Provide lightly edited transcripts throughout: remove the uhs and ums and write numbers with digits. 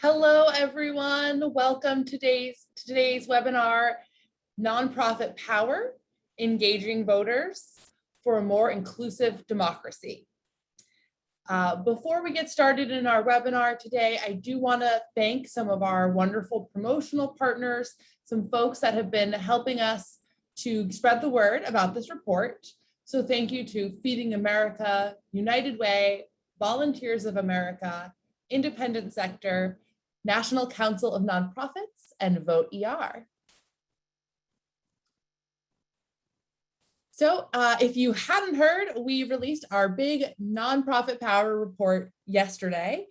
Hello, everyone. Welcome to today's webinar, Nonprofit Power, Engaging Voters for a More Inclusive Democracy. Before we get started in our webinar today, I do want to thank some of our wonderful promotional partners, some folks that have been helping us to spread the word about this report. So thank you to Feeding America, United Way, Volunteers of America, Independent Sector, National Council of Nonprofits, and Vote ER. So if you hadn't heard, we released our big Nonprofit Power report yesterday.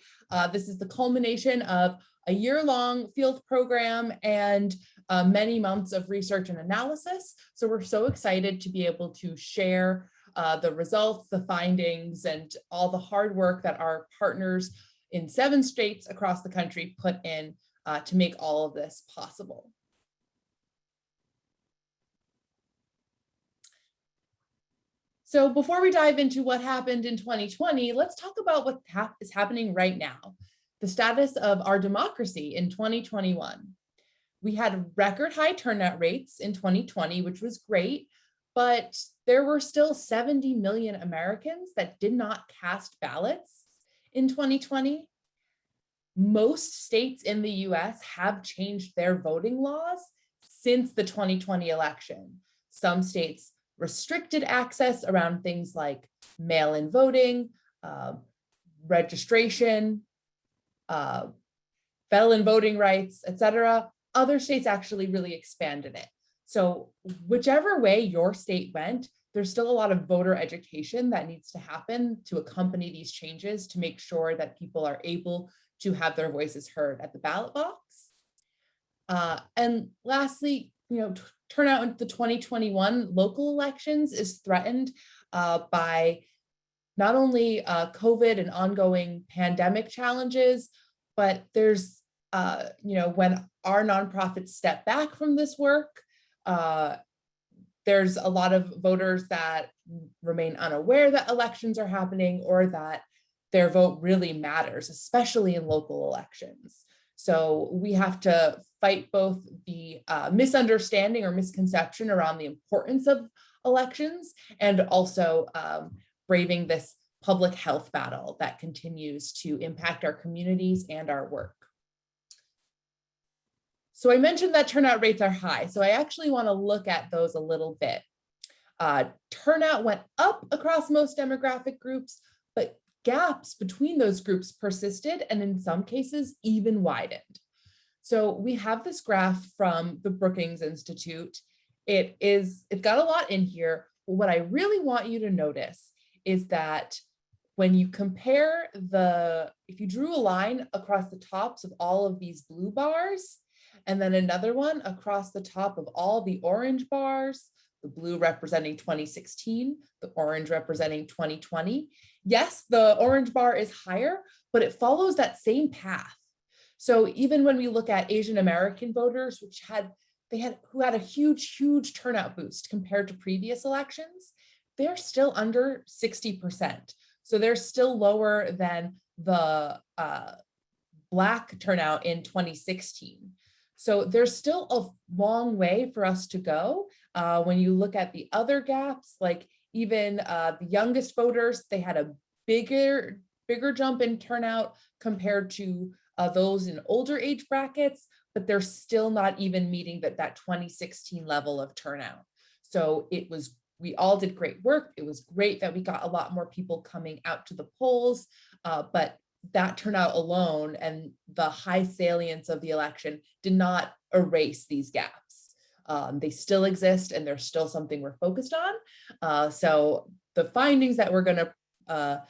This is the culmination of a year-long field program and many months of research and analysis. So we're so excited to be able to share the results, the findings, and all the hard work that our partners in 7 states across the country put in to make all of this possible. So before we dive into what happened in 2020, let's talk about what is happening right now, the status of our democracy in 2021. We had record high turnout rates in 2020, which was great, but there were still 70 million Americans that did not cast ballots in 2020. Most states in the US have changed their voting laws since the 2020 election. Some states restricted access around things like mail-in voting, registration, felon voting rights, etc. Other states actually really expanded it. So whichever way your state went, there's still a lot of voter education that needs to happen to accompany these changes to make sure that people are able to have their voices heard at the ballot box. And lastly, turnout in the 2021 local elections is threatened by not only COVID and ongoing pandemic challenges, but there's, when our nonprofits step back from this work, there's a lot of voters that remain unaware that elections are happening or that their vote really matters, especially in local elections. So we have to fight both the misunderstanding or misconception around the importance of elections and also braving this public health battle that continues to impact our communities and our work. So I mentioned that turnout rates are high, so I actually want to look at those a little bit. Turnout went up across most demographic groups, but gaps between those groups persisted and in some cases even widened. So we have this graph from the Brookings Institute. It's got a lot in here. What I really want you to notice is that when you compare if you drew a line across the tops of all of these blue bars, and then another one across the top of all the orange bars, the blue representing 2016, the orange representing 2020. Yes, the orange bar is higher, but it follows that same path. So even when we look at Asian American voters, who had a huge turnout boost compared to previous elections, they're still under 60%. So they're still lower than the Black turnout in 2016. So there's still a long way for us to go. When you look at the other gaps, like even the youngest voters, they had a bigger jump in turnout compared to those in older age brackets, but they're still not even meeting that 2016 level of turnout. So we all did great work. It was great that we got a lot more people coming out to the polls, but that turnout alone and the high salience of the election did not erase these gaps. They still exist and they're still something we're focused on. So the findings that we're going to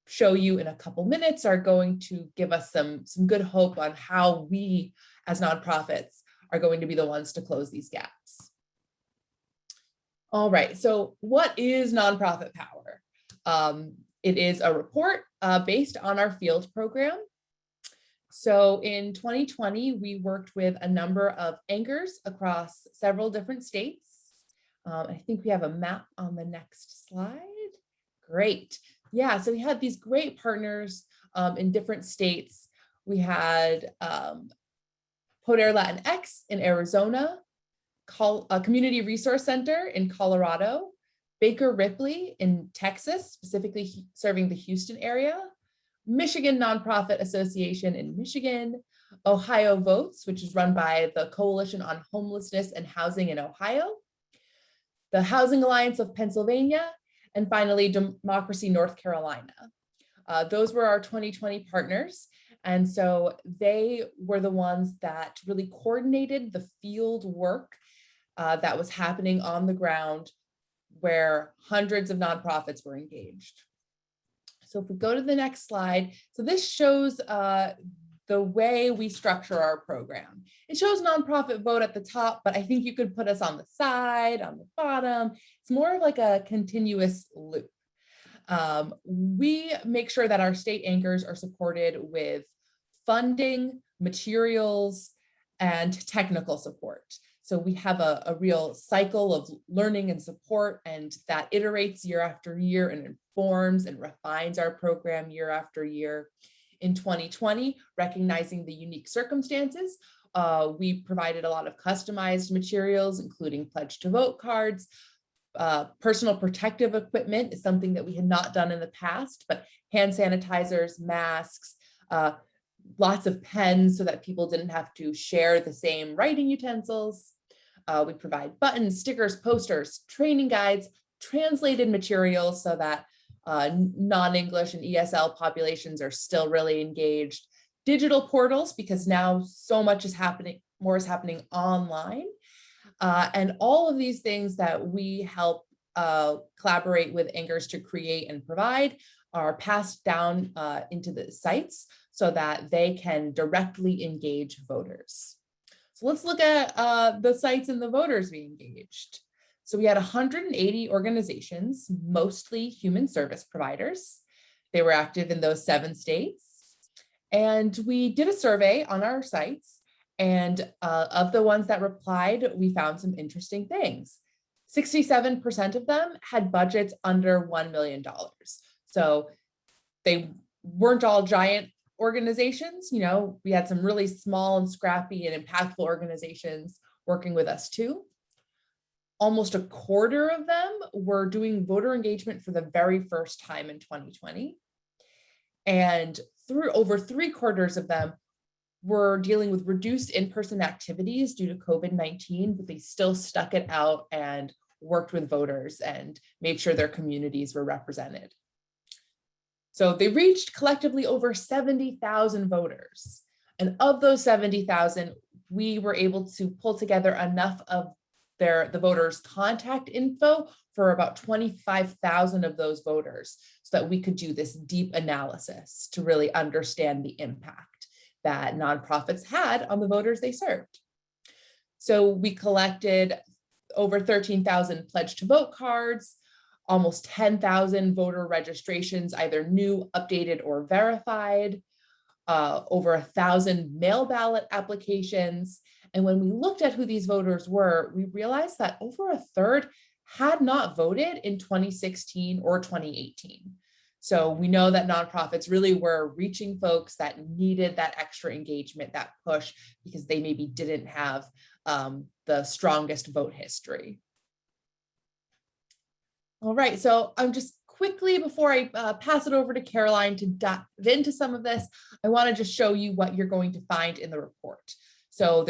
show you in a couple minutes are going to give us some good hope on how we as nonprofits are going to be the ones to close these gaps. All right, so what is nonprofit power? It is a report based on our field program. So in 2020, we worked with a number of anchors across several different states. I think we have a map on the next slide. Great. Yeah, so we had these great partners in different states We had Poder Latinx in Arizona, a Community Resource Center in Colorado, Baker Ripley in Texas, specifically serving the Houston area, Michigan Nonprofit Association in Michigan, Ohio Votes, which is run by the Coalition on Homelessness and Housing in Ohio, the Housing Alliance of Pennsylvania, and finally, Democracy North Carolina. Those were our 2020 partners. And so they were the ones that really coordinated the field work that was happening on the ground where hundreds of nonprofits were engaged. So if we go to the next slide, so this shows the way we structure our program. It shows nonprofit vote at the top, but I think you could put us on the side, on the bottom. It's more of like a continuous loop. We make sure that our state anchors are supported with funding, materials, and technical support. So we have a real cycle of learning and support, and that iterates year after year and informs and refines our program year after year. In 2020, recognizing the unique circumstances, we provided a lot of customized materials, including pledge to vote cards. Personal protective equipment is something that we had not done in the past, but hand sanitizers, masks, lots of pens so that people didn't have to share the same writing utensils. We provide buttons, stickers, posters, training guides, translated materials so that non-English and ESL populations are still really engaged. Digital portals, because now so much is happening, more is happening online. And all of these things that we help collaborate with anchors to create and provide are passed down into the sites so that they can directly engage voters. So let's look at the sites and the voters we engaged. So we had 180 organizations, mostly human service providers. They were active in those 7 states. And we did a survey on our sites. And of the ones that replied, we found some interesting things. 67% of them had budgets under $1 million. So they weren't all giant organizations. You know, we had some really small and scrappy and impactful organizations working with us too. Almost a quarter of them were doing voter engagement for the very first time in 2020. And over 3/4 of them were dealing with reduced in-person activities due to COVID-19, but they still stuck it out and worked with voters and made sure their communities were represented. So they reached collectively over 70,000 voters. And of those 70,000, we were able to pull together enough of the voters' contact info for about 25,000 of those voters so that we could do this deep analysis to really understand the impact that nonprofits had on the voters they served. So we collected over 13,000 pledge to vote cards, almost 10,000 voter registrations, either new, updated, or verified, over 1,000 mail ballot applications. And when we looked at who these voters were, we realized that over a third had not voted in 2016 or 2018. So we know that nonprofits really were reaching folks that needed that extra engagement, that push, because they maybe didn't have the strongest vote history. All right, so I'm just quickly, before I pass it over to Caroline to dive into some of this, I want to just show you what you're going to find in the report. So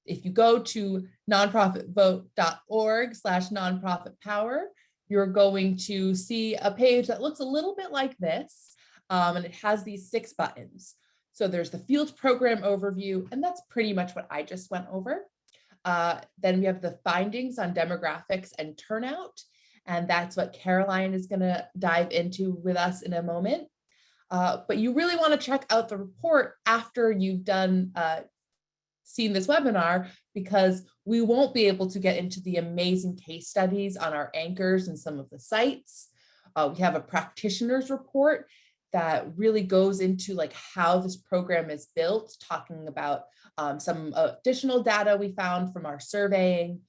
if you go to nonprofitvote.org/nonprofitpower, you're going to see a page that looks a little bit like this, and it has these 6 buttons. So there's the field program overview, and that's pretty much what I just went over. Then we have the findings on demographics and turnout, and that's what Caroline is going to dive into with us in a moment. But you really want to check out the report after you've seen this webinar, because we won't be able to get into the amazing case studies on our anchors and some of the sites. We have a practitioner's report that really goes into like how this program is built, talking about some additional data we found from our surveying,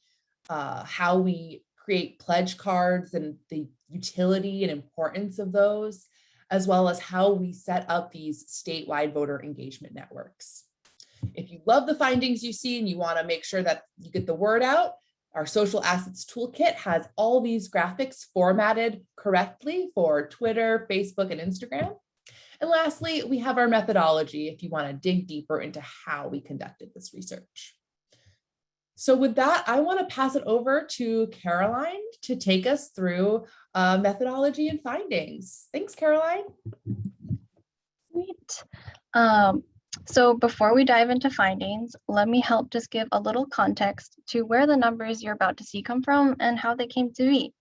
how we create pledge cards and the utility and importance of those, as well as how we set up these statewide voter engagement networks. If you love the findings you see and you want to make sure that you get the word out, our social assets toolkit has all these graphics formatted correctly for Twitter, Facebook, and Instagram. And lastly, we have our methodology if you want to dig deeper into how we conducted this research. So with that, I want to pass it over to Caroline to take us through methodology and findings. Thanks, Caroline. Sweet. So before we dive into findings, let me help just give a little context to where the numbers you're about to see come from and how they came to be.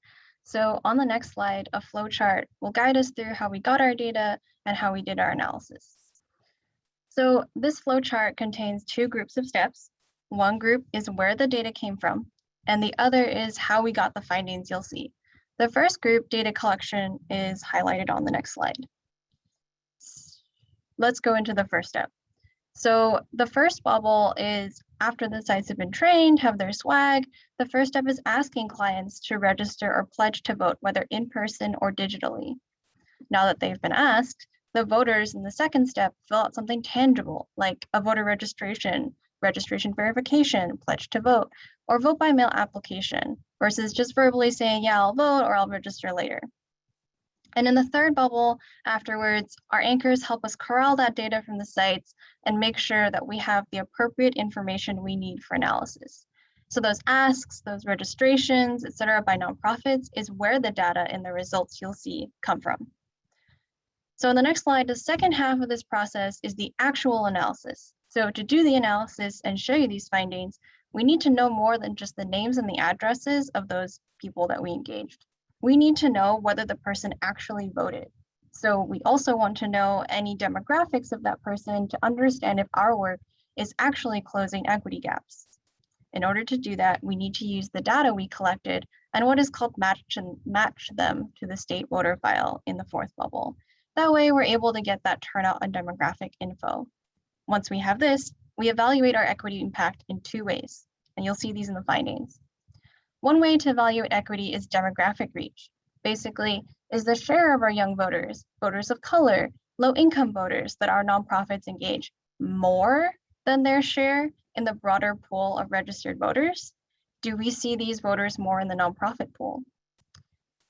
So on the next slide, a flow chart will guide us through how we got our data and how we did our analysis. So this flow chart contains two groups of steps. One group is where the data came from, and the other is how we got the findings you'll see. The first group, data collection, is highlighted on the next slide. Let's go into the first step. So the first bubble is after the sites have been trained, have their swag, the first step is asking clients to register or pledge to vote, whether in person or digitally. Now that they've been asked, the voters in the second step fill out something tangible, like a voter registration, registration verification, pledge to vote, or vote by mail application, versus just verbally saying, yeah, I'll vote or I'll register later. And in the third bubble afterwards, our anchors help us corral that data from the sites and make sure that we have the appropriate information we need for analysis. So those asks, those registrations, et cetera, by nonprofits is where the data and the results you'll see come from. So in the next slide, the second half of this process is the actual analysis. So to do the analysis and show you these findings, we need to know more than just the names and the addresses of those people that we engaged. We need to know whether the person actually voted. So we also want to know any demographics of that person to understand if our work is actually closing equity gaps. In order to do that, we need to use the data we collected and what is called match them to the state voter file in the fourth bubble. That way we're able to get that turnout and demographic info. Once we have this, we evaluate our equity impact in two ways, and you'll see these in the findings. One way to evaluate equity is demographic reach. Basically, is the share of our young voters, voters of color, low-income voters that our nonprofits engage more than their share in the broader pool of registered voters? Do we see these voters more in the nonprofit pool?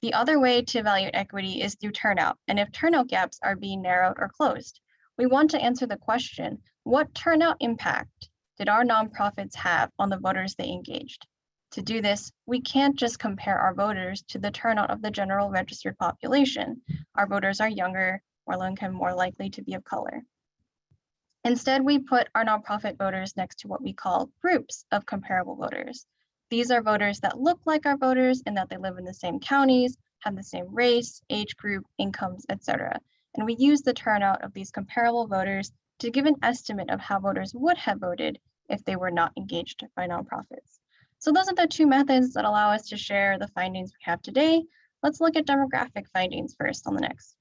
The other way to evaluate equity is through turnout, and if turnout gaps are being narrowed or closed. We want to answer the question, what turnout impact did our nonprofits have on the voters they engaged? To do this, we can't just compare our voters to the turnout of the general registered population. Our voters are younger, more low income, more likely to be of color. Instead, we put our nonprofit voters next to what we call groups of comparable voters. These are voters that look like our voters in that they live in the same counties, have the same race, age group, incomes, etc. And we use the turnout of these comparable voters to give an estimate of how voters would have voted if they were not engaged by nonprofits. So those are the two methods that allow us to share the findings we have today. Let's look at demographic findings first on the next.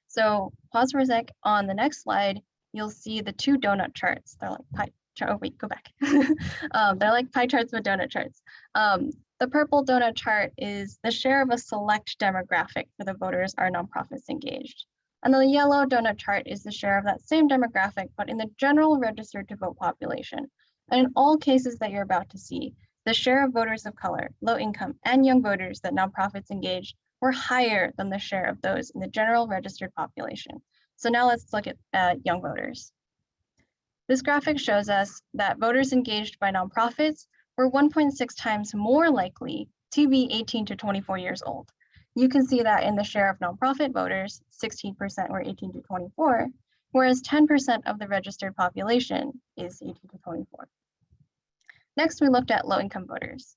So pause for a sec. On the next slide, you'll see the two donut charts. They're like pie chart. Oh wait, go back. They're like pie charts with donut charts. The purple donut chart is the share of a select demographic for the voters our nonprofits engaged. And the yellow donut chart is the share of that same demographic, but in the general registered to vote population. And in all cases that you're about to see, the share of voters of color, low income, and young voters that nonprofits engaged were higher than the share of those in the general registered population. So now let's look at young voters. This graphic shows us that voters engaged by nonprofits were 1.6 times more likely to be 18 to 24 years old. You can see that in the share of nonprofit voters, 16% were 18 to 24, whereas 10% of the registered population is 18 to 24. Next, we looked at low-income voters.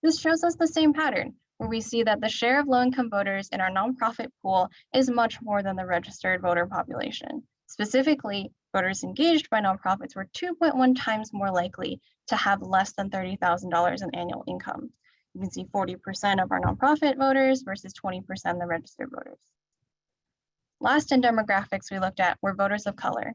This shows us the same pattern, where we see that the share of low-income voters in our nonprofit pool is much more than the registered voter population. Specifically, voters engaged by nonprofits were 2.1 times more likely to have less than $30,000 in annual income. You can see 40% of our nonprofit voters versus 20% of the registered voters. Last in demographics we looked at were voters of color.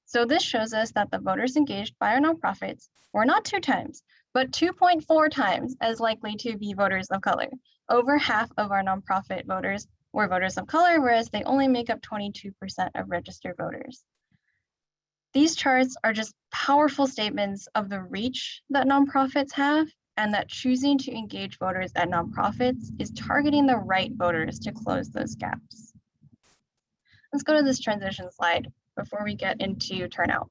So this shows us that the voters engaged by our nonprofits were not 2 times, but 2.4 times as likely to be voters of color. Over half of our nonprofit voters were voters of color, whereas they only make up 22% of registered voters. These charts are just powerful statements of the reach that nonprofits have, and that choosing to engage voters at nonprofits is targeting the right voters to close those gaps. Let's go to this transition slide before we get into turnout.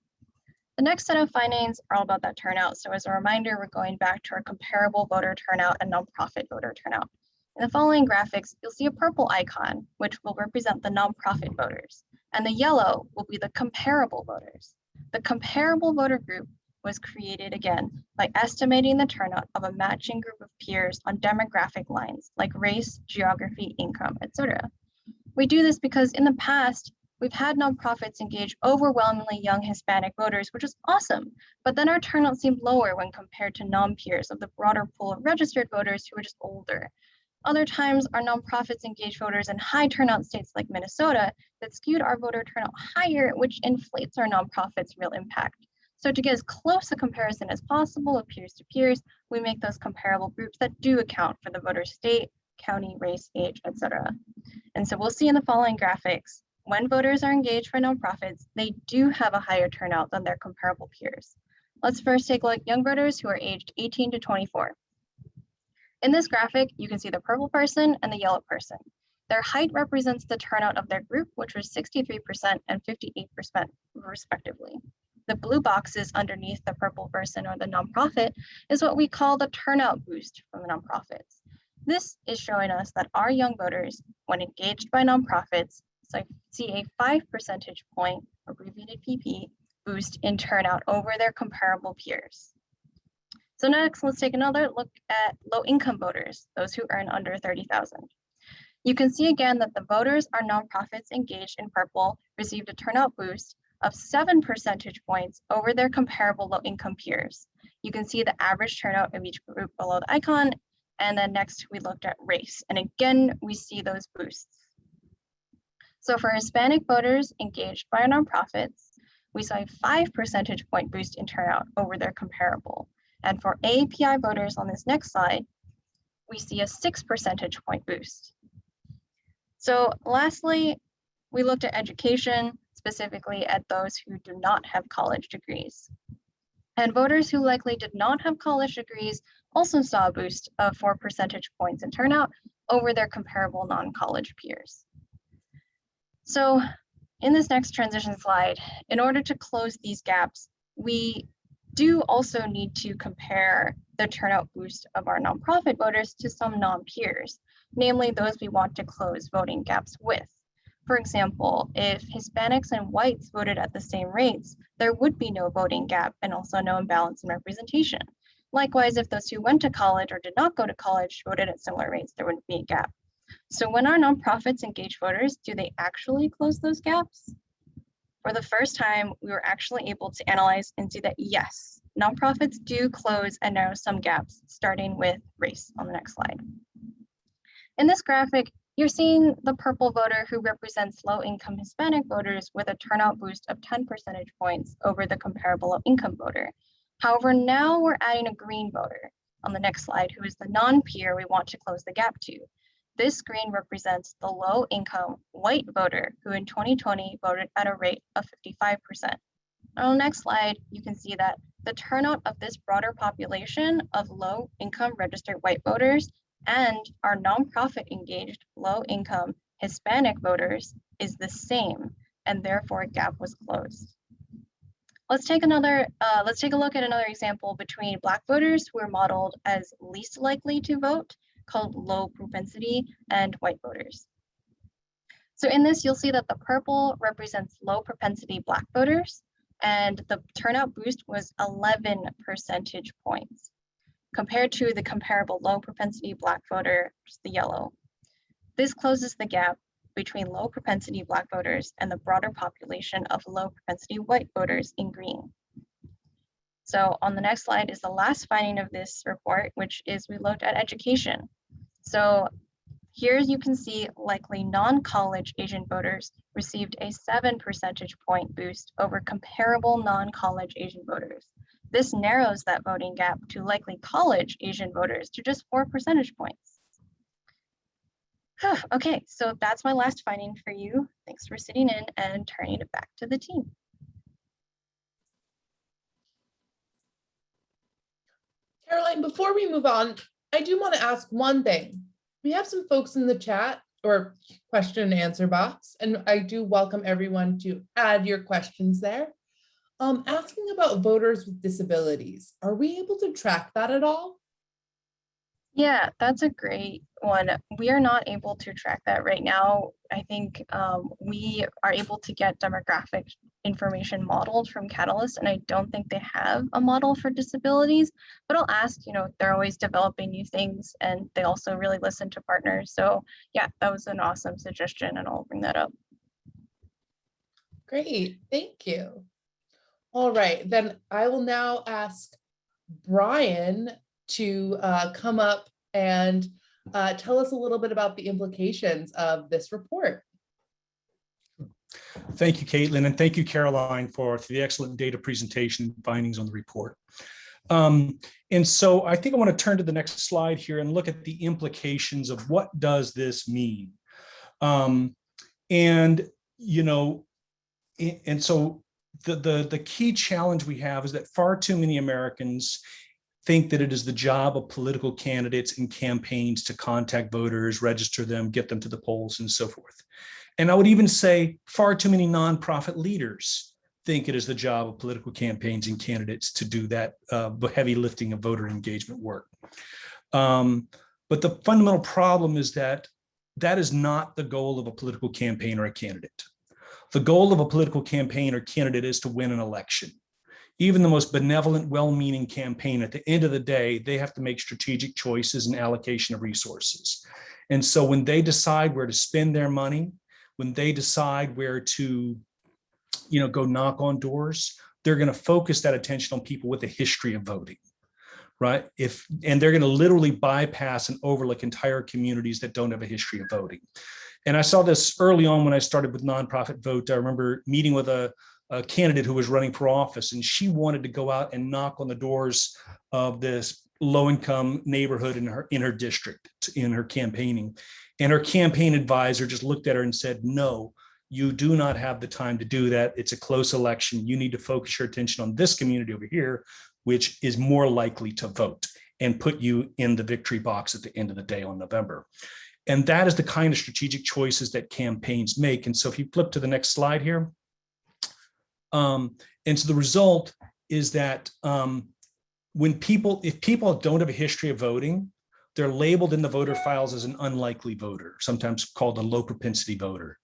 The next set of findings are all about that turnout. So as a reminder, we're going back to our comparable voter turnout and nonprofit voter turnout. In the following graphics, you'll see a purple icon, which will represent the nonprofit voters, and the yellow will be the comparable voters. The comparable voter group was created again by estimating the turnout of a matching group of peers on demographic lines like race, geography, income, etc. We do this because in the past, we've had nonprofits engage overwhelmingly young Hispanic voters, which is awesome, but then our turnout seemed lower when compared to non-peers of the broader pool of registered voters who were just older. Other times, our nonprofits engage voters in high turnout states like Minnesota that skewed our voter turnout higher, which inflates our nonprofits' real impact. So to get as close a comparison as possible of peers to peers, we make those comparable groups that do account for the voter state, county, race, age, etc. And so we'll see in the following graphics, when voters are engaged for nonprofits, they do have a higher turnout than their comparable peers. Let's first take a look at young voters who are aged 18 to 24. In this graphic, you can see the purple person and the yellow person. Their height represents the turnout of their group, which was 63% and 58% respectively. The blue boxes underneath the purple person or the nonprofit is what we call the turnout boost from the nonprofits. This is showing us that our young voters, when engaged by nonprofits, so see a 5 percentage point, abbreviated PP, boost in turnout over their comparable peers. So next, let's take another look at low-income voters, those who earn under 30,000. You can see again that the voters our nonprofits engaged in purple received a turnout boost of 7 percentage points over their comparable low-income peers. You can see the average turnout of each group below the icon, and then next we looked at race, and again we see those boosts. So for Hispanic voters engaged by our nonprofits, we saw a 5 percentage point boost in turnout over their comparable. And for AAPI voters on this next slide, we see a 6 percentage point boost. So lastly, we looked at education, specifically at those who do not have college degrees. And voters who likely did not have college degrees also saw a boost of 4 percentage points in turnout over their comparable non-college peers. So in this next transition slide, in order to close these gaps, we do also need to compare the turnout boost of our nonprofit voters to some non-peers, namely those we want to close voting gaps with. For example, if Hispanics and whites voted at the same rates, there would be no voting gap and also no imbalance in representation. Likewise, if those who went to college or did not go to college voted at similar rates, there wouldn't be a gap. So when our nonprofits engage voters, do they actually close those gaps? For the first time, we were actually able to analyze and see that yes, nonprofits do close and narrow some gaps, starting with race on the next slide. In this graphic, you're seeing the purple voter who represents low-income Hispanic voters with a turnout boost of 10 percentage points over the comparable low-income voter. However, now we're adding a green voter on the next slide, who is the non-peer we want to close the gap to. This green represents the low-income white voter who in 2020 voted at a rate of 55%. On the next slide, you can see that the turnout of this broader population of low-income registered white voters and our nonprofit engaged low-income Hispanic voters is the same, and therefore a gap was closed. Let's take a look at another example between Black voters who are modeled as least likely to vote, called low propensity, and white voters. So in this, you'll see that the purple represents low propensity Black voters, and the turnout boost was 11 percentage points, compared to the comparable low propensity Black voter, which is the yellow. This closes the gap between low propensity Black voters and the broader population of low propensity white voters in green. So on the next slide is the last finding of this report, which is we looked at education. So here you can see likely non-college Asian voters received a 7 percentage point boost over comparable non-college Asian voters. This narrows that voting gap to likely college Asian voters to just 4 percentage points. Okay, so that's my last finding for you. Thanks for sitting in and turning it back to the team. Caroline, before we move on, I do want to ask one thing. We have some folks in the chat or question and answer box, and I do welcome everyone to add your questions there. Asking about voters with disabilities, are we able to track that at all? Yeah, that's a great one. We are not able to track that right now. I think we are able to get demographic information modeled from Catalyst, and I don't think they have a model for disabilities, but I'll ask, they're always developing new things and they also really listen to partners. So yeah, that was an awesome suggestion and I'll bring that up. Great, thank you. All right, then I will now ask Brian to come up and tell us a little bit about the implications of this report. Thank you, Caitlin, and thank you, Caroline, for the excellent data presentation and findings on the report. And so I think I want to turn to the next slide here and look at the implications of what does this mean. So the key challenge we have is that far too many Americans think that it is the job of political candidates and campaigns to contact voters, register them, get them to the polls, and so forth. And I would even say far too many nonprofit leaders think it is the job of political campaigns and candidates to do that heavy lifting of voter engagement work. But the fundamental problem is that that is not the goal of a political campaign or a candidate. The goal of a political campaign or candidate is to win an election. Even the most benevolent, well-meaning campaign, at the end of the day, they have to make strategic choices and allocation of resources. And so when they decide where to spend their money, when they decide where to, go knock on doors, they're going to focus that attention on people with a history of voting, right? And they're going to literally bypass and overlook entire communities that don't have a history of voting. And I saw this early on when I started with Nonprofit Vote. I remember meeting with a candidate who was running for office, and she wanted to go out and knock on the doors of this low-income neighborhood in her district, in her campaigning. And her campaign advisor just looked at her and said, no, you do not have the time to do that. It's a close election. You need to focus your attention on this community over here, which is more likely to vote, and put you in the victory box at the end of the day on November. And that is the kind of strategic choices that campaigns make. And so if you flip to the next slide here, and so the result is that if people don't have a history of voting, they're labeled in the voter files as an unlikely voter, sometimes called a low propensity voter.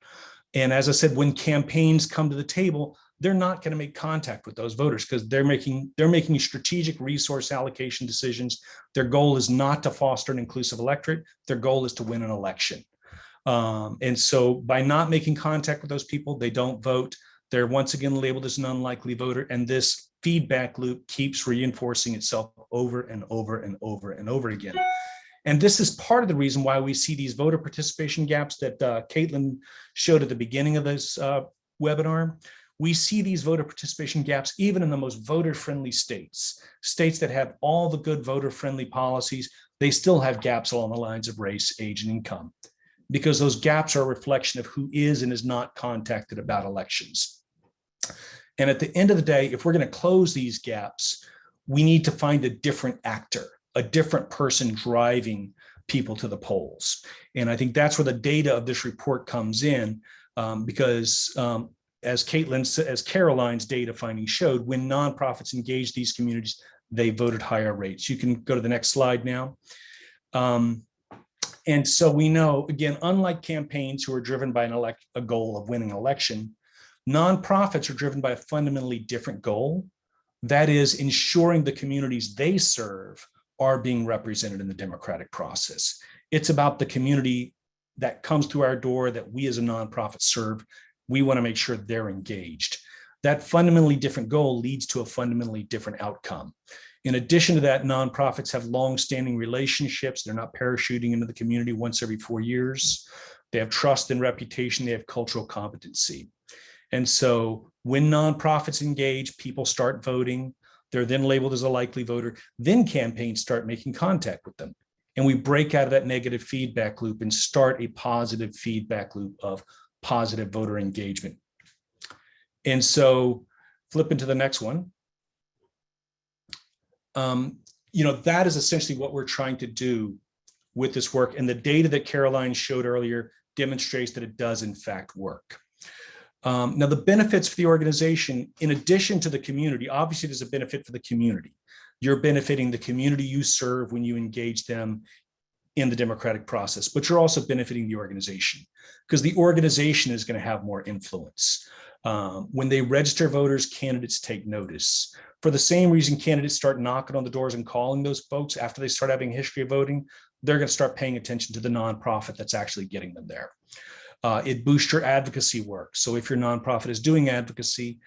And as I said, when campaigns come to the table, they're not going to make contact with those voters because they're making strategic resource allocation decisions. Their goal is not to foster an inclusive electorate. Their goal is to win an election. And so by not making contact with those people, they don't vote. They're once again labeled as an unlikely voter, and this feedback loop keeps reinforcing itself over and over and over and over again. And this is part of the reason why we see these voter participation gaps that Caitlin showed at the beginning of this webinar. We see these voter participation gaps even in the most voter-friendly states that have all the good voter-friendly policies. They still have gaps along the lines of race, age, and income, because those gaps are a reflection of who is and is not contacted about elections. And at the end of the day, if we're going to close these gaps, we need to find a different actor, a different person driving people to the polls. And I think that's where the data of this report comes in, because as Caroline's data findings showed, when nonprofits engage these communities, they vote at higher rates. You can go to the next slide now. And so we know, again, unlike campaigns who are driven by a goal of winning an election, nonprofits are driven by a fundamentally different goal. That is ensuring the communities they serve are being represented in the democratic process. It's about the community that comes through our door that we as a nonprofit serve. We want to make sure they're engaged. That fundamentally different goal leads to a fundamentally different outcome. In addition to that, nonprofits have long-standing relationships. They're not parachuting into the community once every 4 years. They have trust and reputation. They have cultural competency. And so when nonprofits engage, people start voting. They're then labeled as a likely voter. Then campaigns start making contact with them. and we break out of that negative feedback loop and start a positive feedback loop of positive voter engagement. And so flipping to the next one, that is essentially what we're trying to do with this work. And the data that Caroline showed earlier demonstrates that it does in fact work. Now, the benefits for the organization, in addition to the community, obviously there's a benefit for the community. You're benefiting the community you serve when you engage them in the democratic process, but you're also benefiting the organization because the organization is going to have more influence. When they register voters, candidates take notice. For the same reason candidates start knocking on the doors and calling those folks after they start having a history of voting, they're going to start paying attention to the nonprofit that's actually getting them there. It boosts your advocacy work. So if your nonprofit is doing advocacy,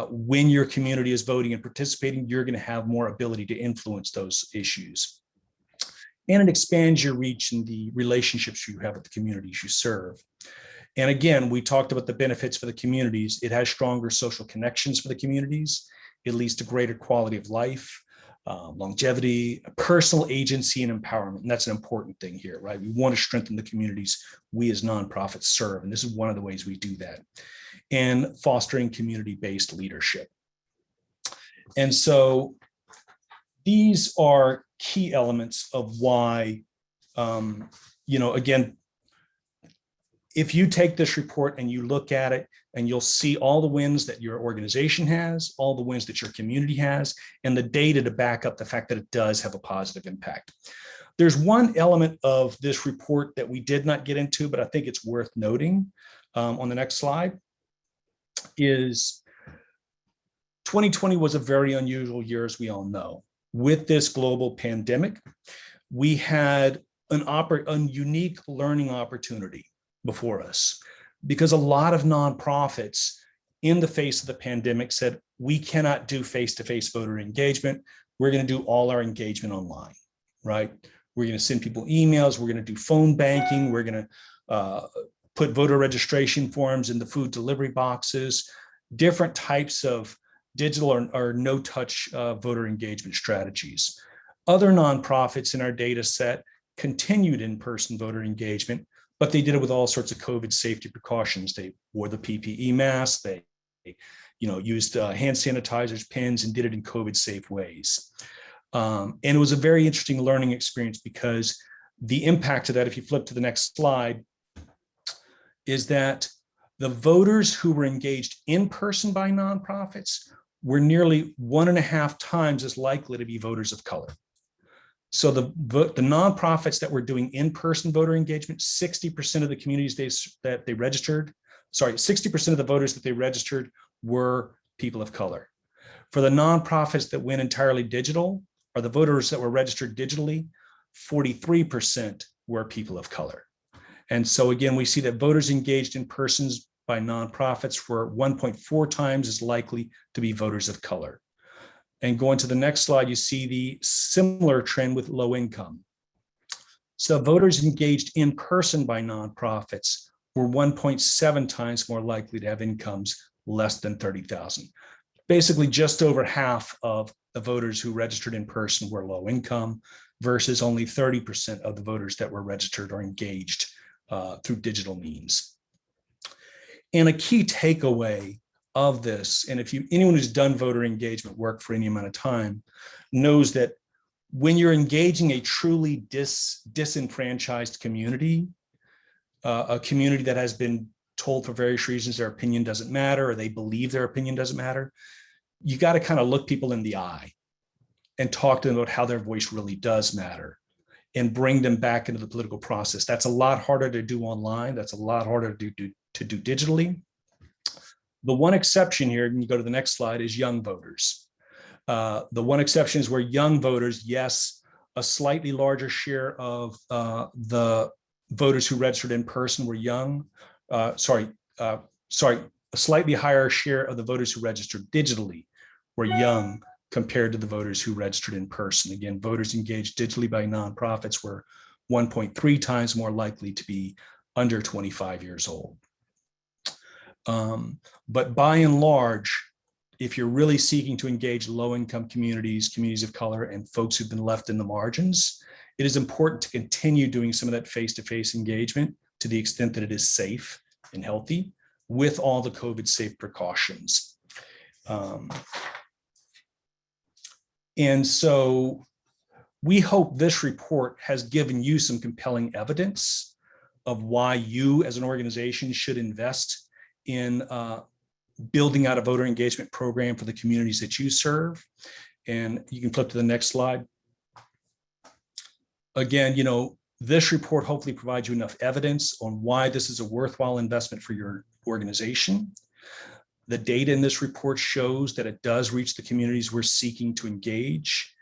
when your community is voting and participating, you're going to have more ability to influence those issues. And it expands your reach and the relationships you have with the communities you serve. And again, we talked about the benefits for the communities. It has stronger social connections for the communities. It leads to greater quality of life, longevity, personal agency, and empowerment. And that's an important thing here, right? We want to strengthen the communities we as nonprofits serve. And this is one of the ways we do that. And fostering community-based leadership. And so these are key elements of why, again, if you take this report and you look at it and you'll see all the wins that your organization has, all the wins that your community has, and the data to back up the fact that it does have a positive impact. There's one element of this report that we did not get into, but I think it's worth noting on the next slide, is 2020 was a very unusual year, as we all know. With this global pandemic, we had a unique learning opportunity before us, because a lot of nonprofits in the face of the pandemic said, we cannot do face-to-face voter engagement. We're going to do all our engagement online, right? We're going to send people emails. We're going to do phone banking. We're going to put voter registration forms in the food delivery boxes, different types of digital or no-touch voter engagement strategies. Other nonprofits in our data set continued in-person voter engagement, but they did it with all sorts of COVID safety precautions. They wore the PPE mask, they used hand sanitizers, pens, and did it in COVID safe ways. And it was a very interesting learning experience, because the impact of that, if you flip to the next slide, is that the voters who were engaged in person by nonprofits were nearly 1.5 times as likely to be voters of color. So the nonprofits that were doing in-person voter engagement, 60% of the communities 60% of the voters that they registered were people of color. For the nonprofits that went entirely digital, or the voters that were registered digitally, 43% were people of color. And so again, we see that voters engaged in persons by nonprofits were 1.4 times as likely to be voters of color. And going to the next slide, you see the similar trend with low income. So voters engaged in person by nonprofits were 1.7 times more likely to have incomes less than 30,000. Basically, just over half of the voters who registered in person were low income, versus only 30% of the voters that were registered or engaged through digital means. And a key takeaway of this, and if anyone who's done voter engagement work for any amount of time knows that when you're engaging a truly disenfranchised community, a community that has been told for various reasons their opinion doesn't matter, or they believe their opinion doesn't matter, you got to kind of look people in the eye and talk to them about how their voice really does matter, and bring them back into the political process. That's a lot harder to do online. That's a lot harder to do digitally. The one exception here, and you go to the next slide, is young voters. The one exception is where young voters, yes, a slightly larger share of the voters who registered in person were young. A slightly higher share of the voters who registered digitally were young compared to the voters who registered in person. Again, voters engaged digitally by nonprofits were 1.3 times more likely to be under 25 years old. But by and large, if you're really seeking to engage low-income communities, communities of color, and folks who've been left in the margins, it is important to continue doing some of that face-to-face engagement to the extent that it is safe and healthy with all the COVID safe precautions. And so we hope this report has given you some compelling evidence of why you as an organization should invest in building out a voter engagement program for the communities that you serve. And you can flip to the next slide. Again, this report hopefully provides you enough evidence on why this is a worthwhile investment for your organization. The data in this report shows that it does reach the communities we're seeking to engage.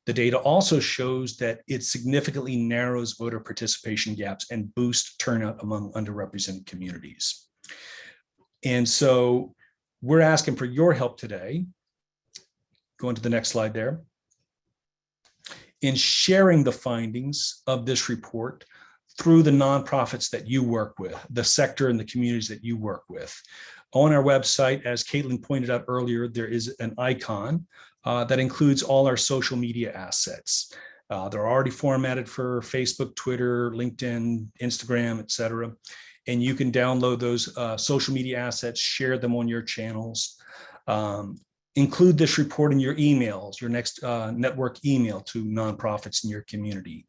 The data also shows that it significantly narrows voter participation gaps and boosts turnout among underrepresented communities. And so we're asking for your help today. Go into the next slide there. In sharing the findings of this report through the nonprofits that you work with, the sector and the communities that you work with. On our website, as Caitlin pointed out earlier, there is an icon that includes all our social media assets. They're already formatted for Facebook, Twitter, LinkedIn, Instagram, et cetera. And you can download those social media assets, share them on your channels. Include this report in your emails, your next network email to nonprofits in your community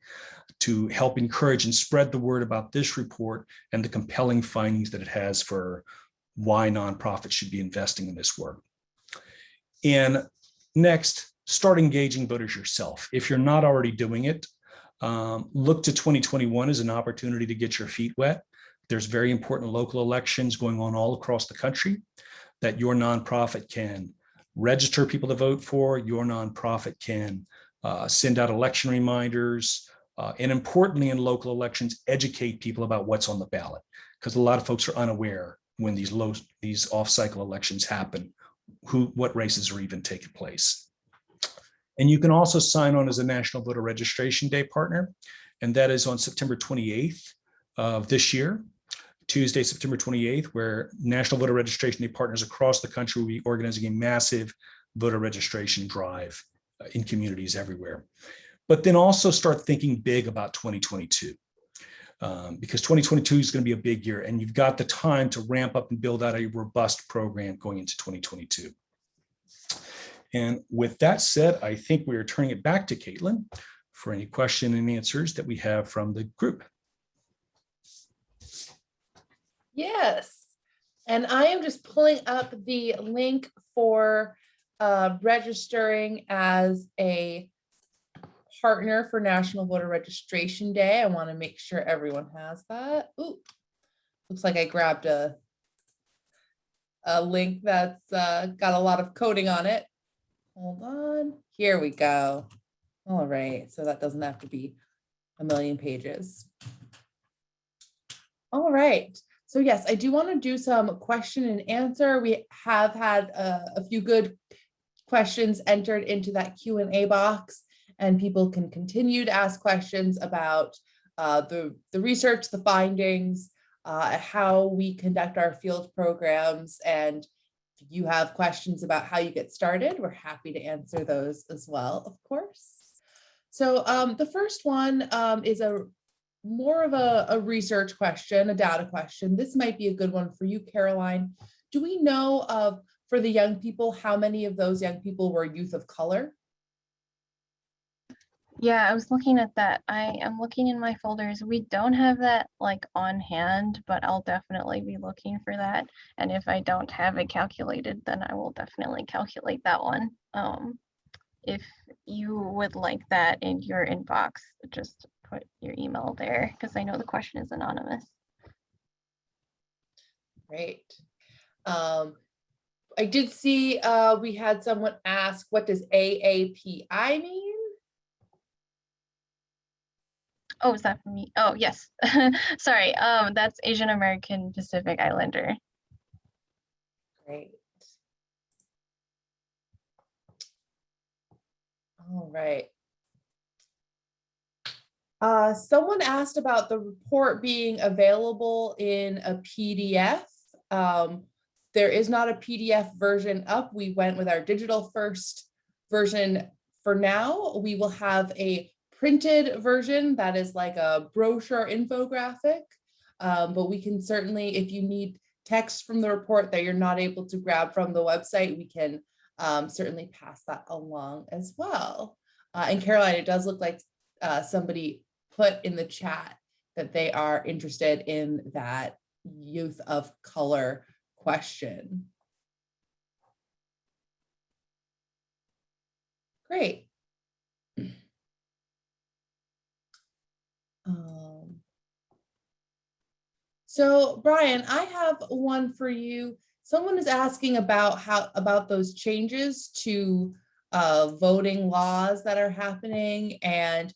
to help encourage and spread the word about this report and the compelling findings that it has for why nonprofits should be investing in this work. And next, start engaging voters yourself. If you're not already doing it, look to 2021 as an opportunity to get your feet wet. There's very important local elections going on all across the country that your nonprofit can register people to vote for. Your nonprofit can send out election reminders, and importantly in local elections, educate people about what's on the ballot, because a lot of folks are unaware when these off-cycle elections happen, what races are even taking place. And you can also sign on as a National Voter Registration Day partner, and that is on September 28th of this year, Tuesday, September 28th, where National Voter Registration Day partners across the country will be organizing a massive voter registration drive in communities everywhere. But then also start thinking big about 2022. Because 2022 is going to be a big year, and you've got the time to ramp up and build out a robust program going into 2022. And with that said, I think we are turning it back to Caitlin for any question and answers that we have from the group. Yes, and I am just pulling up the link for registering as a partner for National Voter Registration Day. I want to make sure everyone has that. Ooh, looks like I grabbed a link that's got a lot of coding on it. Hold on, here we go. All right, so that doesn't have to be a million pages. All right, so yes, I do want to do some question and answer. We have had a few good questions entered into that Q&A box, and people can continue to ask questions about the research, the findings, how we conduct our field programs. And if you have questions about how you get started, we're happy to answer those as well, of course. So the first one is more of a research question, a data question. This might be a good one for you, Caroline. Do we know of, for the young people, how many of those young people were youth of color? Yeah, I was looking at that. I am looking in my folders. We don't have that like on hand, but I'll definitely be looking for that. And if I don't have it calculated, then I will definitely calculate that one. If you would like that in your inbox, just put your email there because I know the question is anonymous. Great. I did see we had someone ask, what does AAPI mean? Oh, is that for me? Oh, yes. Sorry. That's Asian American Pacific Islander. Great. All right. Someone asked about the report being available in a PDF. There is not a PDF version up. We went with our digital first version for now. We will have a printed version that is like a brochure infographic, but we can certainly, if you need text from the report that you're not able to grab from the website, we can certainly pass that along as well. And Caroline, it does look like somebody put in the chat that they are interested in that youth of color question. Great. So Brian, I have one for you. Someone is asking about those changes to voting laws that are happening, and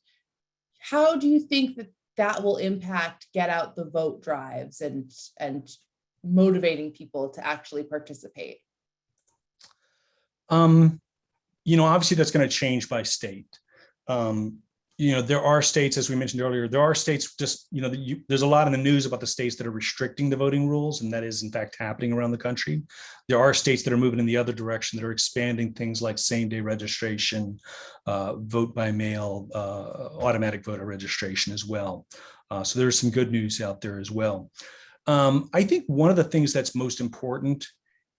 how do you think that will impact get out the vote drives and motivating people to actually participate? Obviously that's going to change by state. There are states, as we mentioned earlier, there are states just, there's a lot in the news about the states that are restricting the voting rules, and that is in fact happening around the country. There are states that are moving in the other direction, that are expanding things like same-day registration, vote by mail, automatic voter registration as well. So there's some good news out there as well. I think one of the things that's most important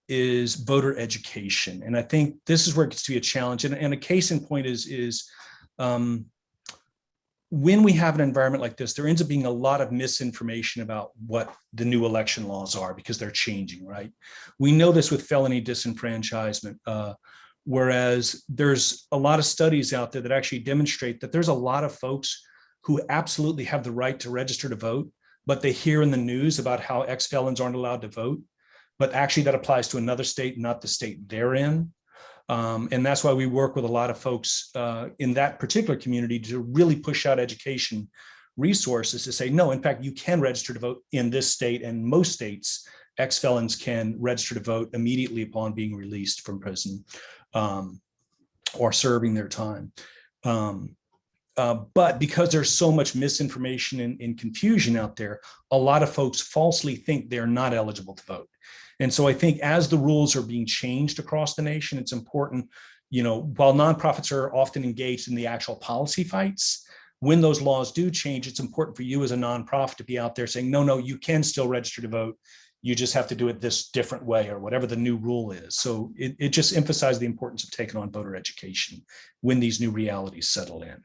is voter education. And I think this is where it gets to be a challenge. And a case in point is when we have an environment like this, there ends up being a lot of misinformation about what the new election laws are because they're changing, right? We know this with felony disenfranchisement, whereas there's a lot of studies out there that actually demonstrate that there's a lot of folks who absolutely have the right to register to vote, but they hear in the news about how ex-felons aren't allowed to vote. But actually that applies to another state, not the state they're in. And that's why we work with a lot of folks in that particular community to really push out education resources to say, no, in fact, you can register to vote in this state, and most states, ex-felons can register to vote immediately upon being released from prison or serving their time. But because there's so much misinformation and confusion out there, a lot of folks falsely think they're not eligible to vote. And so I think as the rules are being changed across the nation, it's important, while nonprofits are often engaged in the actual policy fights, when those laws do change, it's important for you as a nonprofit to be out there saying, no, you can still register to vote. You just have to do it this different way, or whatever the new rule is. So it just emphasized the importance of taking on voter education when these new realities settle in.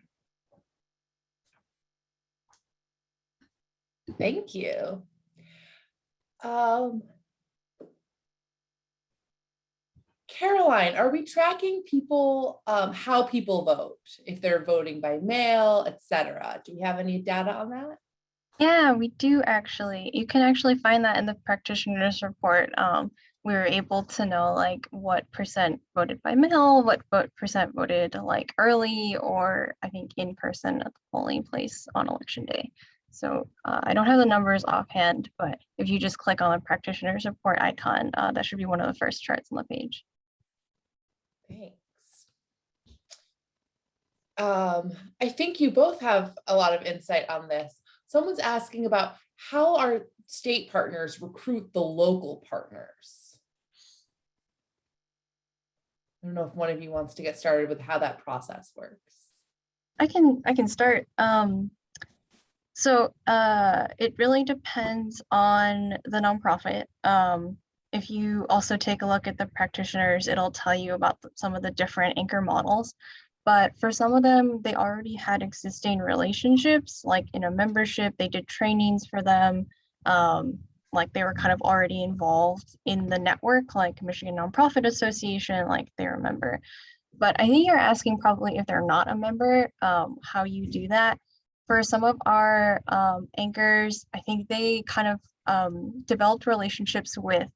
Thank you. Caroline, are we tracking people, how people vote, if they're voting by mail, etc.? Do we have any data on that? Yeah, we do actually. You can actually find that in the practitioner's report. We were able to know like what percent voted by mail, what percent voted like early, or I think in person at the polling place on election day. So I don't have the numbers offhand, but if you just click on the practitioner's report icon, that should be one of the first charts on the page. Thanks. I think you both have a lot of insight on this. Someone's asking about how our state partners recruit the local partners. I don't know if one of you wants to get started with how that process works. I can start. So it really depends on the nonprofit. If you also take a look at the practitioners, it'll tell you about some of the different anchor models. But for some of them, they already had existing relationships, like in a membership, they did trainings for them. Like they were kind of already involved in the network, like Michigan Nonprofit Association, like they're a member. But I think you're asking probably if they're not a member, how you do that. For some of our anchors, I think they kind of developed relationships with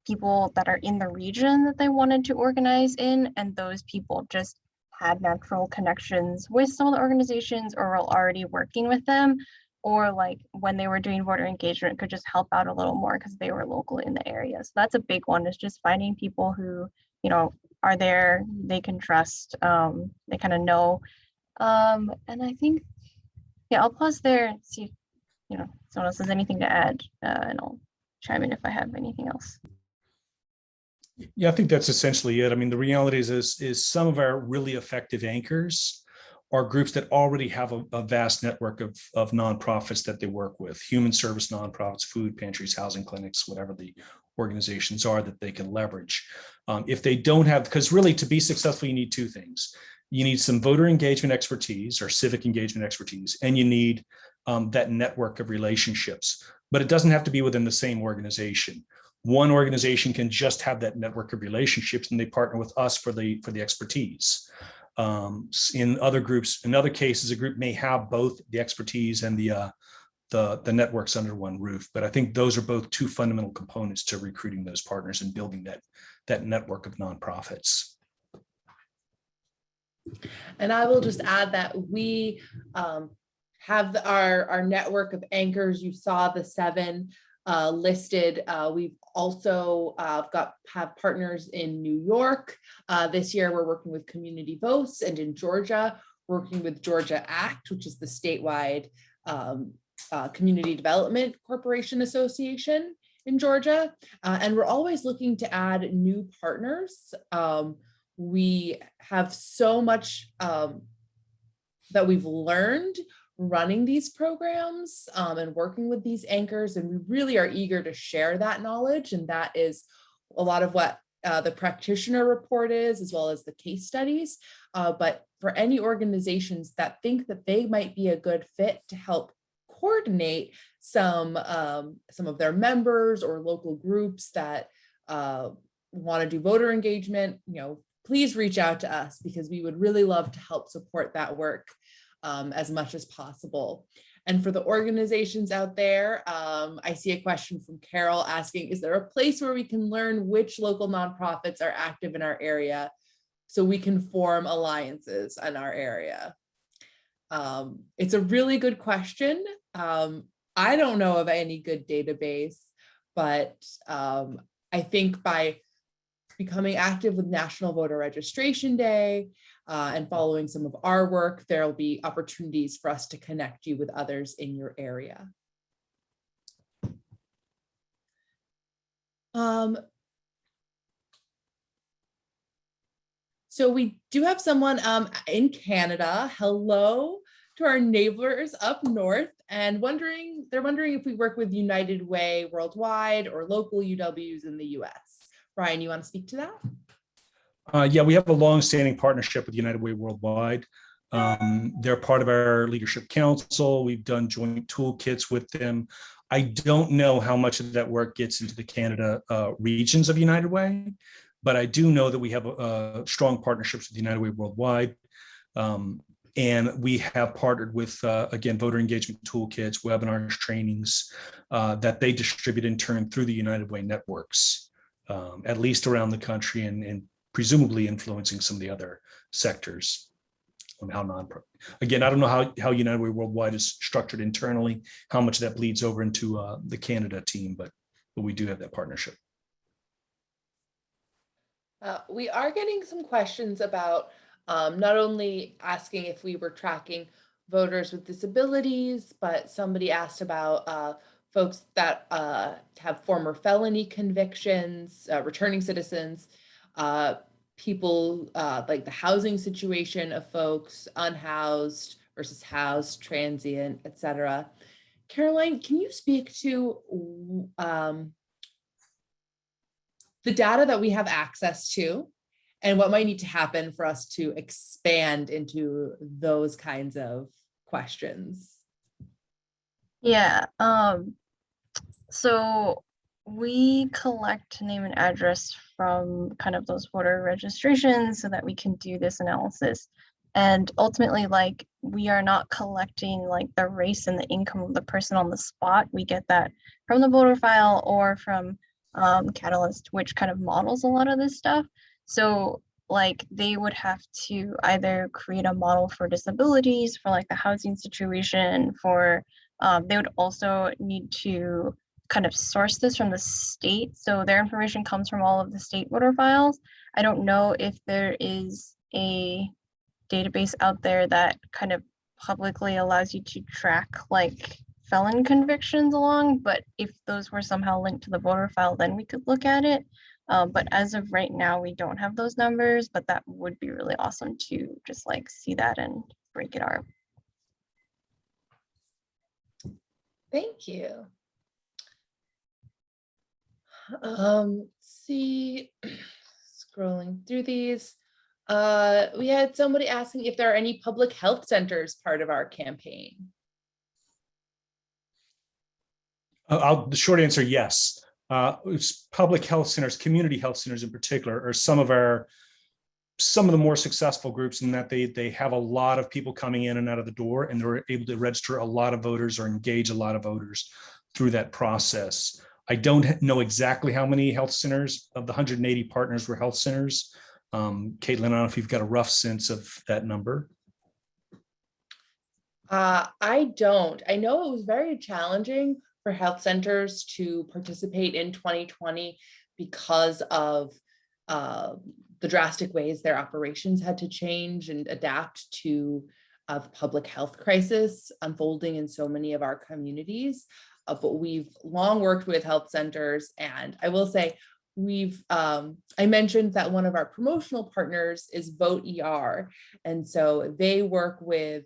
people that are in the region that they wanted to organize in, and those people just had natural connections with some of the organizations or were already working with them, or like when they were doing voter engagement could just help out a little more because they were local in the area. So that's a big one, is just finding people who, are there, they can trust, they kind of know. And I think, yeah, I'll pause there and see if, someone else has anything to add, and I'll chime in if I have anything else. Yeah, I think that's essentially it. I mean, the reality is some of our really effective anchors are groups that already have a vast network of nonprofits that they work with, human service nonprofits, food pantries, housing clinics, whatever the organizations are that they can leverage. If they don't have, because really to be successful, you need two things. You need some voter engagement expertise or civic engagement expertise, and you need that network of relationships. But it doesn't have to be within the same organization. One organization can just have that network of relationships, and they partner with us for the expertise. In other groups, in other cases, a group may have both the expertise and the networks under one roof. But I think those are both two fundamental components to recruiting those partners and building that network of nonprofits. And I will just add that we have our network of anchors. You saw the 7 listed. We've also have partners in New York. This year, we're working with Community Votes, and in Georgia, working with Georgia ACT, which is the statewide Community Development Corporation Association in Georgia. And we're always looking to add new partners. We have so much that we've learned running these programs and working with these anchors, and we really are eager to share that knowledge. And that is a lot of what the practitioner report is, as well as the case studies. But for any organizations that think that they might be a good fit to help coordinate some of their members or local groups that want to do voter engagement, please reach out to us, because we would really love to help support that work as much as possible. And for the organizations out there, I see a question from Carol asking, is there a place where we can learn which local nonprofits are active in our area so we can form alliances in our area? It's a really good question. I don't know of any good database, but I think by becoming active with National Voter Registration Day and following some of our work, there'll be opportunities for us to connect you with others in your area. So we do have someone in Canada. Hello to our neighbors up north, and they're wondering if we work with United Way worldwide or local UWs in the US. Brian, you want to speak to that? Yeah, we have a long-standing partnership with United Way Worldwide. They're part of our leadership council. We've done joint toolkits with them. I don't know how much of that work gets into the Canada regions of United Way, but I do know that we have strong partnerships with United Way Worldwide. And we have partnered with, again, voter engagement toolkits, webinars, trainings that they distribute in turn through the United Way networks, at least around the country, and presumably influencing some of the other sectors. Again, I don't know how United Way Worldwide is structured internally, how much that bleeds over into the Canada team, but we do have that partnership. We are getting some questions about not only asking if we were tracking voters with disabilities, but somebody asked about folks that have former felony convictions, returning citizens, people like the housing situation of folks, unhoused versus housed, transient, etc. Caroline, can you speak to the data that we have access to and what might need to happen for us to expand into those kinds of questions? Yeah, so we collect name and address from kind of those voter registrations so that we can do this analysis. And ultimately, like, we are not collecting like the race and the income of the person on the spot. We get that from the voter file or from Catalyst, which kind of models a lot of this stuff. So like they would have to either create a model for disabilities, for like the housing situation, for they would also need to kind of source this from the state. So their information comes from all of the state voter files. I don't know if there is a database out there that kind of publicly allows you to track like felon convictions along, but if those were somehow linked to the voter file, then we could look at it. But as of right now, we don't have those numbers, but that would be really awesome to just like see that and break it up. Thank you. Let's see, scrolling through these. We had somebody asking if there are any public health centers part of our campaign. The short answer, yes. It's public health centers, community health centers in particular, are some of the more successful groups in that they have a lot of people coming in and out of the door, and they're able to register a lot of voters or engage a lot of voters through that process. I don't know exactly how many health centers of the 180 partners were health centers. Caitlin, I don't know if you've got a rough sense of that number. I don't. I know it was very challenging for health centers to participate in 2020 because of the drastic ways their operations had to change and adapt to the public health crisis unfolding in so many of our communities. But we've long worked with health centers, and I will say I mentioned that one of our promotional partners is Vote ER, and so they work with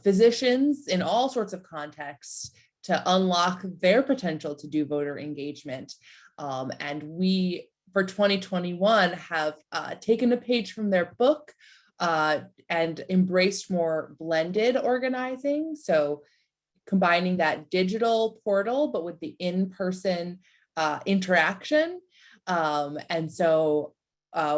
physicians in all sorts of contexts to unlock their potential to do voter engagement. And we, for 2021, have taken a page from their book and embraced more blended organizing. So combining that digital portal, but with the in-person interaction. And so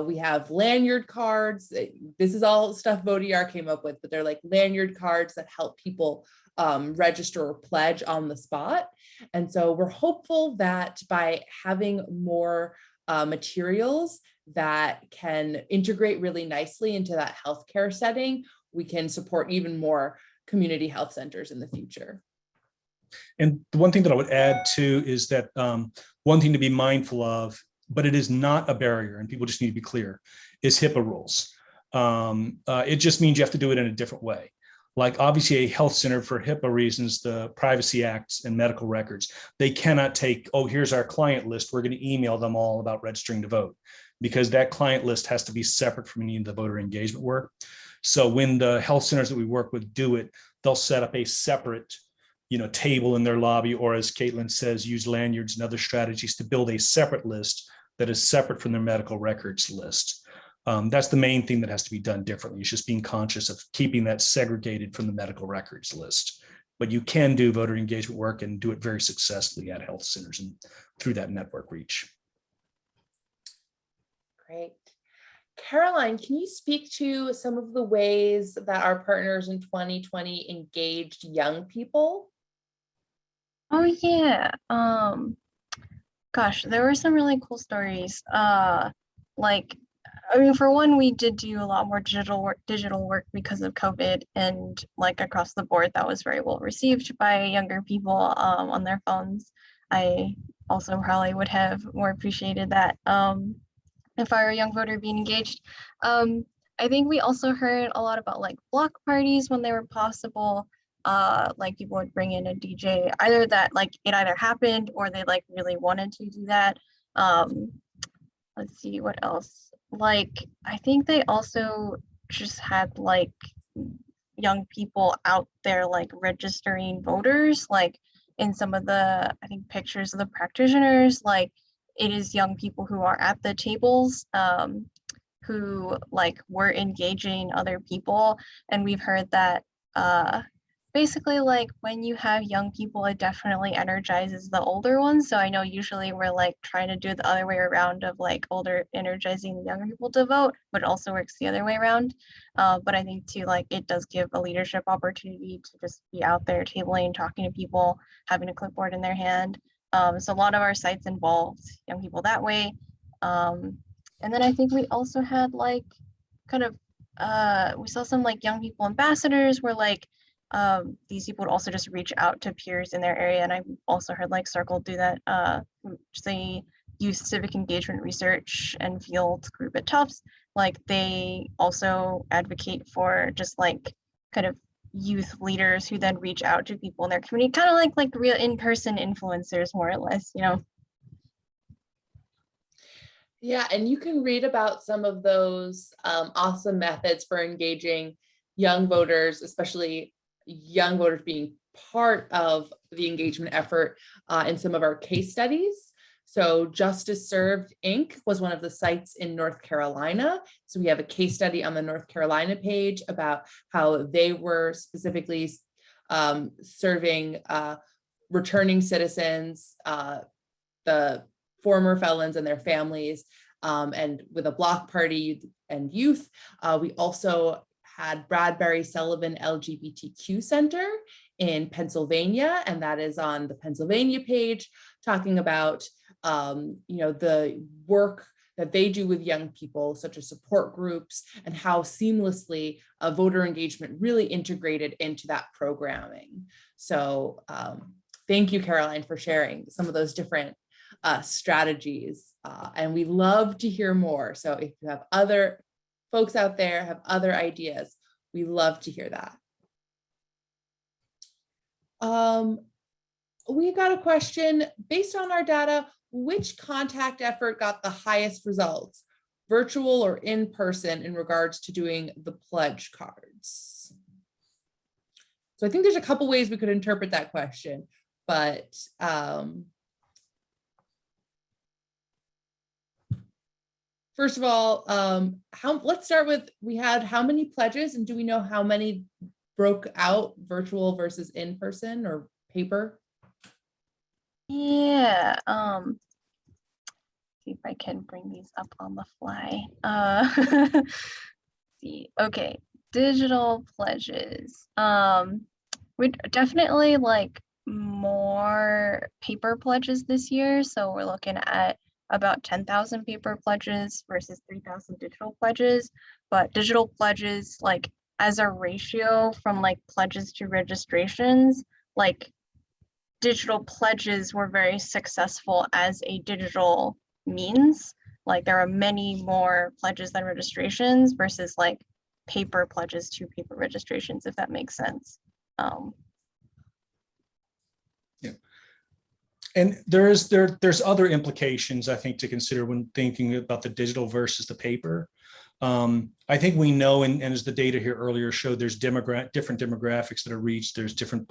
we have lanyard cards. This is all stuff VoteER came up with, but they're like lanyard cards that help people register or pledge on the spot. And so we're hopeful that by having more materials that can integrate really nicely into that healthcare setting, we can support even more community health centers in the future. And the one thing that I would add too is that one thing to be mindful of, but it is not a barrier, and people just need to be clear, is HIPAA rules. It just means you have to do it in a different way. Like obviously a health center, for HIPAA reasons, the Privacy Acts and medical records, they cannot take, oh, here's our client list, we're going to email them all about registering to vote, because that client list has to be separate from any of the voter engagement work. So when the health centers that we work with do it, they'll set up a separate table in their lobby, or as Caitlin says, use lanyards and other strategies to build a separate list that is separate from their medical records list. That's the main thing that has to be done differently. It's just being conscious of keeping that segregated from the medical records list. But you can do voter engagement work and do it very successfully at health centers and through that network reach. Great. Caroline, can you speak to some of the ways that our partners in 2020 engaged young people? Oh yeah. Gosh, there were some really cool stories. For one, we did do a lot more digital work because of COVID, and like across the board, that was very well received by younger people on their phones. I also probably would have more appreciated that if I were a young voter being engaged. I think we also heard a lot about like block parties when they were possible. Like people would bring in a DJ, either that like it either happened or they like really wanted to do that. Let's see what else. Like I think they also just had like young people out there like registering voters, like in some of the I think pictures of the practitioners, like it is young people who are at the tables who like were engaging other people. And we've heard that basically like when you have young people, it definitely energizes the older ones. So I know usually we're like trying to do the other way around of like older energizing the younger people to vote, but it also works the other way around. But I think too, like it does give a leadership opportunity to just be out there tabling, talking to people, having a clipboard in their hand. So a lot of our sites involved young people that way. And then I think we also had like kind of, we saw some like young people ambassadors where like these people would also just reach out to peers in their area. And I've also heard like Circle do that. They use civic engagement research and field group at Tufts. Like they also advocate for just like kind of youth leaders who then reach out to people in their community, kind of like real in-person influencers, more or less, you know. Yeah, and you can read about some of those awesome methods for engaging young voters, especially young voters being part of the engagement effort in some of our case studies. So Justice Served Inc. was one of the sites in North Carolina. So we have a case study on the North Carolina page about how they were specifically serving returning citizens, the former felons and their families, and with a block party and youth. We also had Bradbury Sullivan LGBTQ Center in Pennsylvania, and that is on the Pennsylvania page, talking about the work that they do with young people, such as support groups, and how seamlessly voter engagement really integrated into that programming. So thank you, Caroline, for sharing some of those different strategies. And we love to hear more. So if you have other folks out there have other ideas, we love to hear that. We got a question, based on our data, which contact effort got the highest results, virtual or in person, in regards to doing the pledge cards? So I think there's a couple ways we could interpret that question, but first of all, let's start with, we had how many pledges, and do we know how many broke out virtual versus in person or paper? Yeah, see if I can bring these up on the fly. See, okay, digital pledges. We'd definitely like more paper pledges this year. So we're looking at about 10,000 paper pledges versus 3,000 digital pledges. But digital pledges, like as a ratio from like pledges to registrations, like digital pledges were very successful as a digital means. Like there are many more pledges than registrations versus like paper pledges to paper registrations, if that makes sense. Yeah. And there's other implications, I think, to consider when thinking about the digital versus the paper. I think we know, and as the data here earlier showed, there's different demographics that are reached. There's different,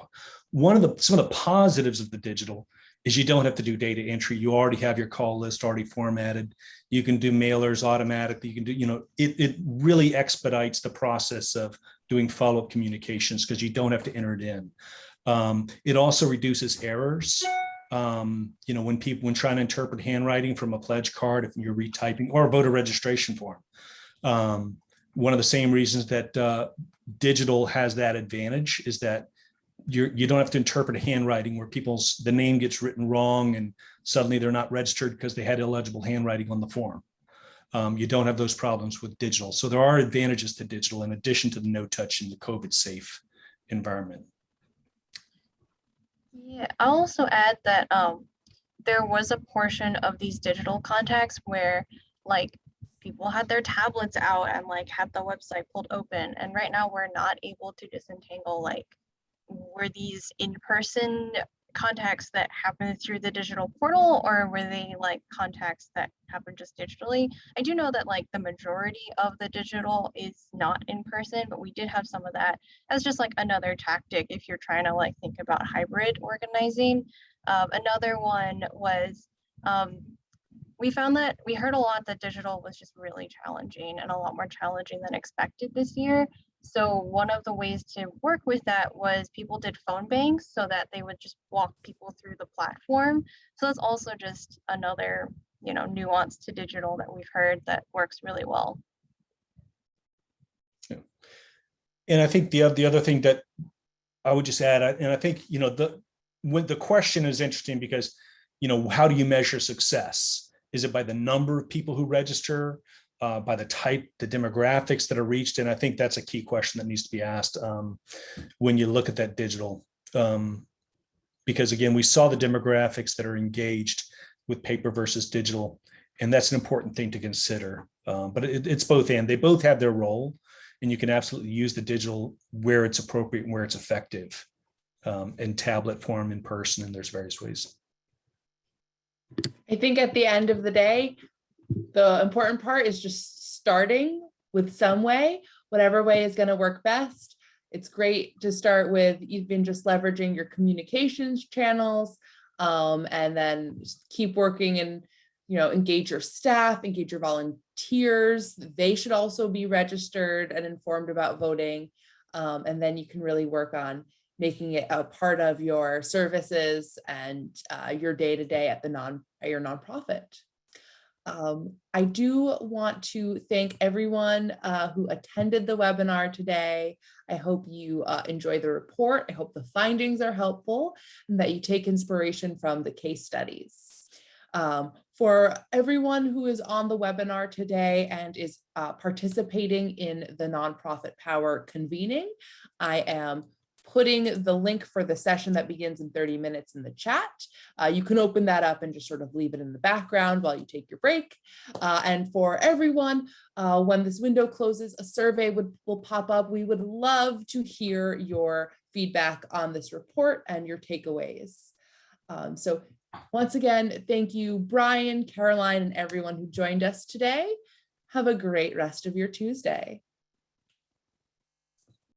some of the positives of the digital is you don't have to do data entry. You already have your call list already formatted. You can do mailers automatically. You can do, it really expedites the process of doing follow-up communications because you don't have to enter it in. It also reduces errors. When trying to interpret handwriting from a pledge card, if you're retyping, or a voter registration form. One of the same reasons that digital has that advantage is that you don't have to interpret handwriting where the name gets written wrong and suddenly they're not registered because they had illegible handwriting on the form. You don't have those problems with digital. So there are advantages to digital in addition to the no touch and the COVID safe environment. Yeah, I'll also add that there was a portion of these digital contacts where like people had their tablets out and like had the website pulled open, and right now we're not able to disentangle like were these in-person contacts that happened through the digital portal, or were they like contacts that happened just digitally? I do know that like the majority of the digital is not in person, but we did have some of that as just like another tactic if you're trying to like think about hybrid organizing. Another one was we found that we heard a lot that digital was just really challenging and a lot more challenging than expected this year. So one of the ways to work with that was people did phone banks so that they would just walk people through the platform. So that's also just another, nuance to digital that we've heard that works really well. Yeah. And I think the other thing that I would just add, and I think, when the question is interesting because, how do you measure success? Is it by the number of people who register? By the type, the demographics that are reached? And I think that's a key question that needs to be asked when you look at that digital. Because again, we saw the demographics that are engaged with paper versus digital, and that's an important thing to consider. But it's both and. They both have their role, and you can absolutely use the digital where it's appropriate and where it's effective, in tablet form, in person, and there's various ways. I think at the end of the day, the important part is just starting with some way, whatever way is going to work best. It's great to start with even just leveraging your communications channels, and then just keep working and, engage your staff, engage your volunteers. They should also be registered and informed about voting. And then you can really work on making it a part of your services and your day-to-day at your nonprofit. I do want to thank everyone who attended the webinar today. I hope you enjoy the report. I hope the findings are helpful and that you take inspiration from the case studies. For everyone who is on the webinar today and is participating in the Nonprofit Power convening, I am putting the link for the session that begins in 30 minutes in the chat. You can open that up and just sort of leave it in the background while you take your break. And for everyone, when this window closes, a survey will pop up. We would love to hear your feedback on this report and your takeaways. So once again, thank you, Brian, Caroline, and everyone who joined us today. Have a great rest of your Tuesday.